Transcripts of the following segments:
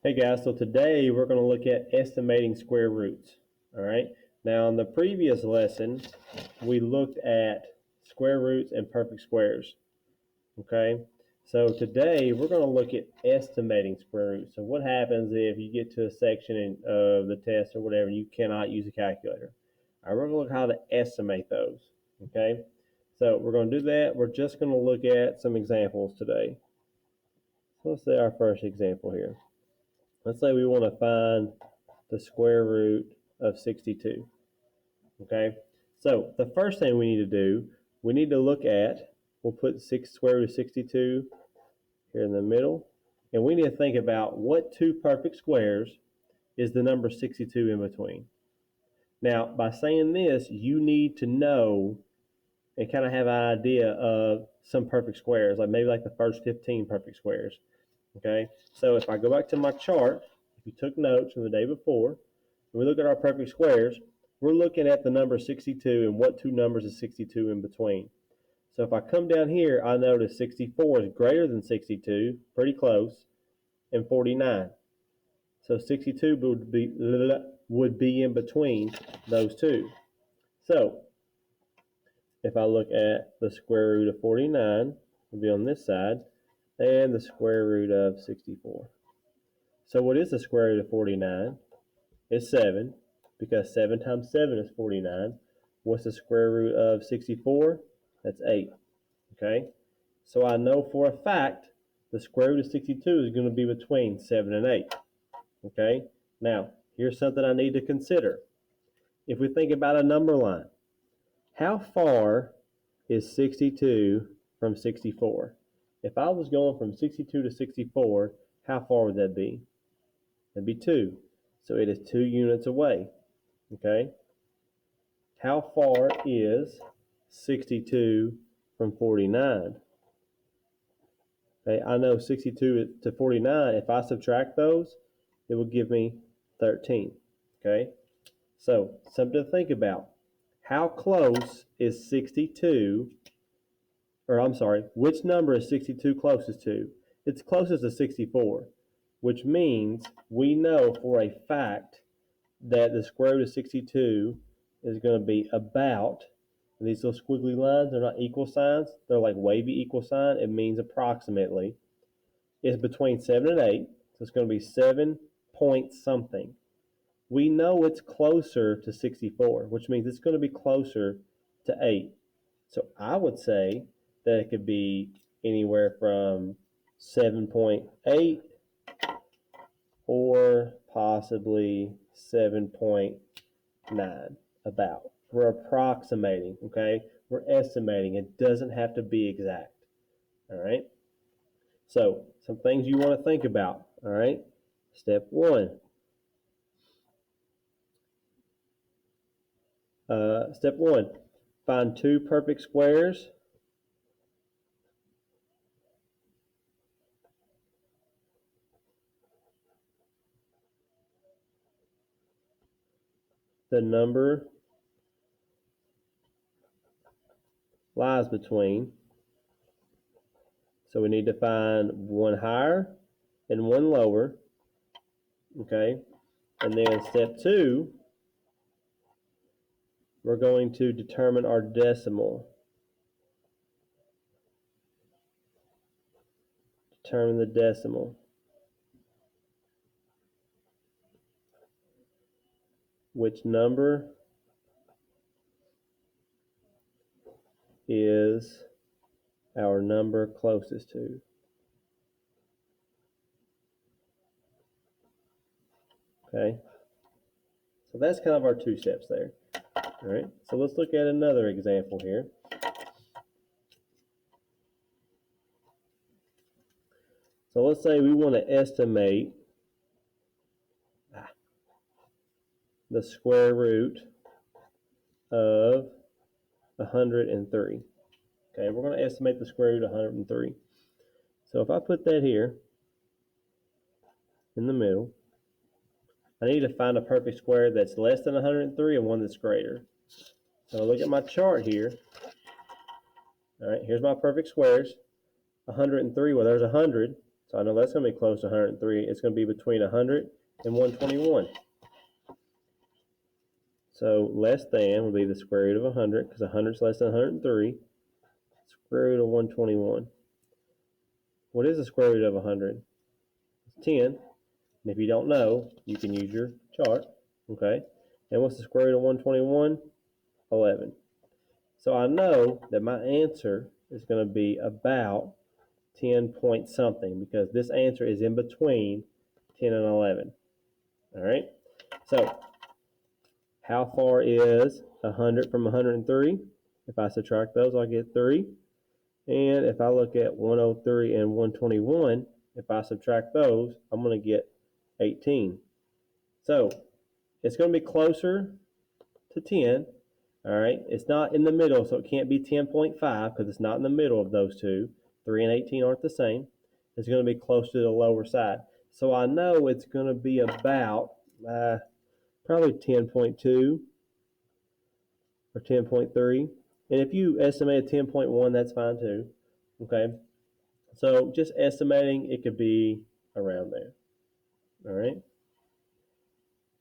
Hey guys, so today we're going to look at estimating square roots. All right. Now, in the previous lesson, we looked at square roots and perfect squares. Okay. So today we're going to look at estimating square roots. So what happens if you get to a section of the test or whatever and you cannot use a calculator? All right, we're going to look at how to estimate those. Okay. So we're going to do that. We're just going to look at some examples today. So let's say our first example here. Let's say we want to find the square root of 62. Okay, so the first thing we need to do, we need to look at, we'll put square root of 62 here in the middle, and we need to think about what two perfect squares is the number 62 in between. Now, by saying this, you need to know and kind of have an idea of some perfect squares, like maybe like the first 15 perfect squares. Okay, so if I go back to my chart, if you took notes from the day before, and we look at our perfect squares, we're looking at the number 62 and what two numbers is 62 in between. So if I come down here, I notice 64 is greater than 62, pretty close, and 49. So 62 would be in between those two. So if I look at the square root of 49, it will be on this side, and the square root of 64. So what is the square root of 49? It's 7, because 7 times 7 is 49. What's the square root of 64? That's 8. Okay? So I know for a fact the square root of 62 is going to be between 7 and 8. Okay? Now, here's something I need to consider. If we think about a number line, how far is 62 from 64? If I was going from 62 to 64, how far would that be? That'd be 2. So it is 2 units away. Okay? How far is 62 from 49? Okay, I know 62 to 49, if I subtract those, it will give me 13. Okay? So, something to think about. How close is 62, or I'm sorry, which number is 62 closest to? It's closest to 64, which means we know for a fact that the square root of 62 is going to be about, and these little squiggly lines, they're not equal signs, they're like wavy equal sign. It means approximately. It's between 7 and 8, so it's going to be 7 point something. We know it's closer to 64, which means it's going to be closer to 8. So I would say that it could be anywhere from 7.8 or possibly 7.9, about. We're approximating, okay? We're estimating. It doesn't have to be exact, all right? So, some things you want to think about, all right? Step one. Step one, find two perfect squares. The number lies between. So we need to find one higher and one lower. Okay. And then step two, we're going to determine our decimal. Determine the decimal. Which number is our number closest to? Okay. So that's kind of our two steps there. All right. So let's look at another example here. So let's say we want to estimate the square root of 103. Okay, we're going to estimate the square root of 103. So if I put that here in the middle, I need to find a perfect square that's less than 103 and one that's greater. So look at my chart here. All right, here's my perfect squares. 103, well, there's 100, so So I know that's going to be close to 103. It's going to be between 100 and 121. So less than would be the square root of 100, because 100 is less than 103. Square root of 121. What is the square root of 100? It's 10. And if you don't know, you can use your chart. Okay. And what's the square root of 121? 11. So I know that my answer is going to be about 10 point something, because this answer is in between 10 and 11. All right. So how far is 100 from 103? If I subtract those, I'll get 3. And if I look at 103 and 121, if I subtract those, I'm going to get 18. So it's going to be closer to 10. All right. It's not in the middle, so it can't be 10.5 because it's not in the middle of those two. 3 and 18 aren't the same. It's going to be close to the lower side. So I know it's going to be about probably 10.2 or 10.3. And if you estimate 10.1, that's fine too. Okay. So just estimating, it could be around there. All right.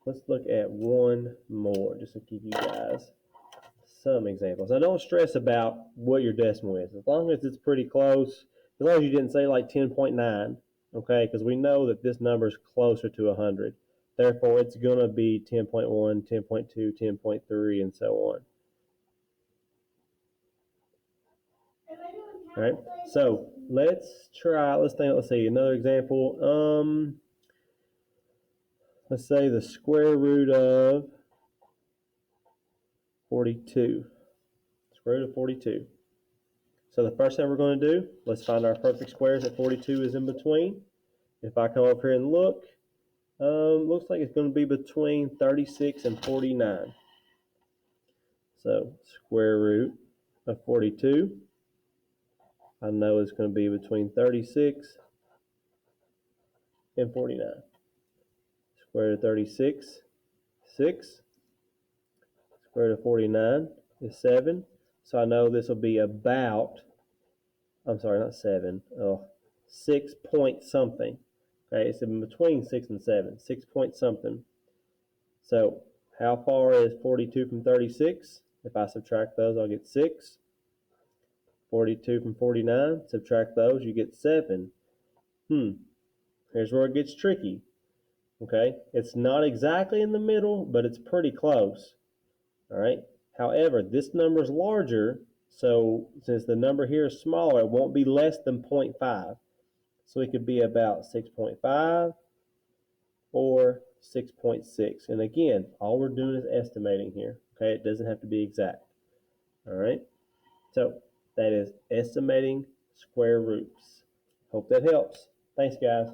Let's look at one more just to give you guys some examples. Now don't stress about what your decimal is. As long as it's pretty close, as long as you didn't say like 10.9, okay, because we know that this number is closer to 100. Therefore, it's going to be 10.1, 10.2, 10.3, and so on. All right, so let's see, another example. Let's say the square root of 42. Square root of 42. So the first thing we're going to do, let's find our perfect squares that 42 is in between. If I come up here and look, looks like it's going to be between 36 and 49. So square root of 42, I know it's going to be between 36 and 49. Square root of 36, 6. Square root of 49 is 7. So I know this will be about, I'm sorry, not 7, 6 point something. Okay, it's in between 6 and 7, 6 point something. So how far is 42 from 36? If I subtract those, I'll get 6. 42 from 49, subtract those, you get 7. Here's where it gets tricky. Okay, it's not exactly in the middle, but it's pretty close. All right. However, this number is larger, so since the number here is smaller, it won't be less than 0.5. So it could be about 6.5 or 6.6. And again, all we're doing is estimating here. Okay, it doesn't have to be exact. All right. So that is estimating square roots. Hope that helps. Thanks, guys.